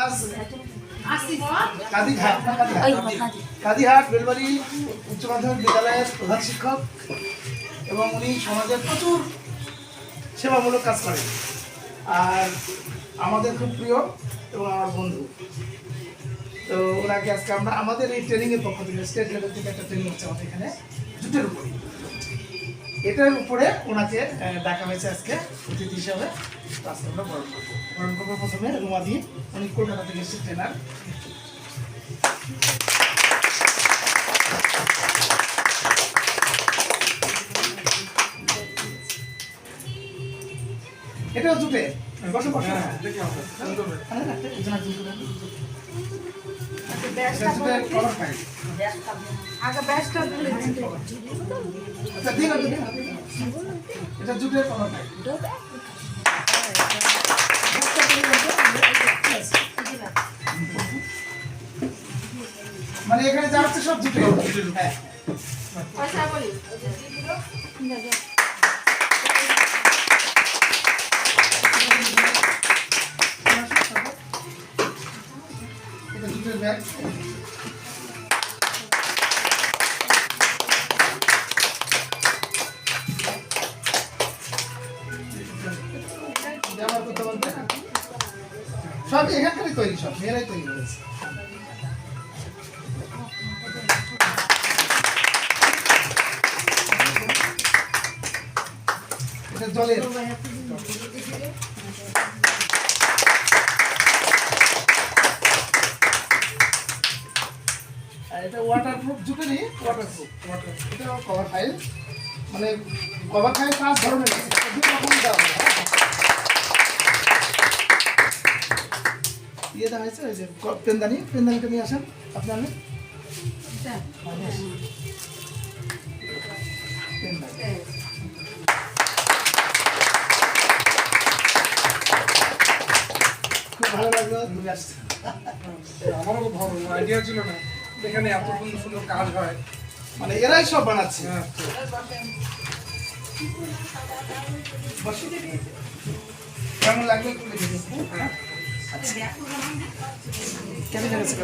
Class Kadihat Belbari উচ্চ মাধ্যমিক বিদ্যালয়ের প্রধান শিক্ষক এবং উনি সমাজের প্রচুর সেবামূলক কাজ করেন আর আমাদের খুব প্রিয় এবং আমার বন্ধু। তো ওনাকে আজকে আমরা আমাদের এই ট্রেনিংয়ের পক্ষ থেকে স্টেট লেভেল থেকে একটা ট্রেনিং হচ্ছে আমাদের এখানে জুটের উপরে, এটার উপরে ওনাকে ডাকা হয়েছে আজকে অতিথি হিসাবে। আজকে আমরা বরণ করবো প্রথমে রুমাদি, উনি কলকাতা থেকে এসেছে ট্রেনার। এটাও জুটে বসে বসে এটা জুটের কলার পাই। মানে এখানে যা হচ্ছে সব জুটে। হ্যাঁ এটা জুটের ব্যাগ। ব্যবহার করতে বলতে সব এখানকারই তৈরি, সব মেয়েরাই তৈরি করেছে। এটা জলের এটা ওয়াটারপ্রুফ জুটেরই ওয়াটারপ্রুফ এটা কভার ফাইল, মানে কভার ফাইল 5 ধরনের আছে, দুই রকম দেওয়া হয়। ইয়ে দেওয়া হয়েছে ওই যে পেনদানিটা নিয়ে আসেন আপনার খুব ভালো লাগলো ঘুরে আসতে। আমারও খুব ভালো আইডিয়া ছিল না এখানে এত সুন্দর সুন্দর কাজ হয়, মানে এরাই সব বানাচ্ছে। কেমন লাগলো? আচ্ছা কেমন লাগছে?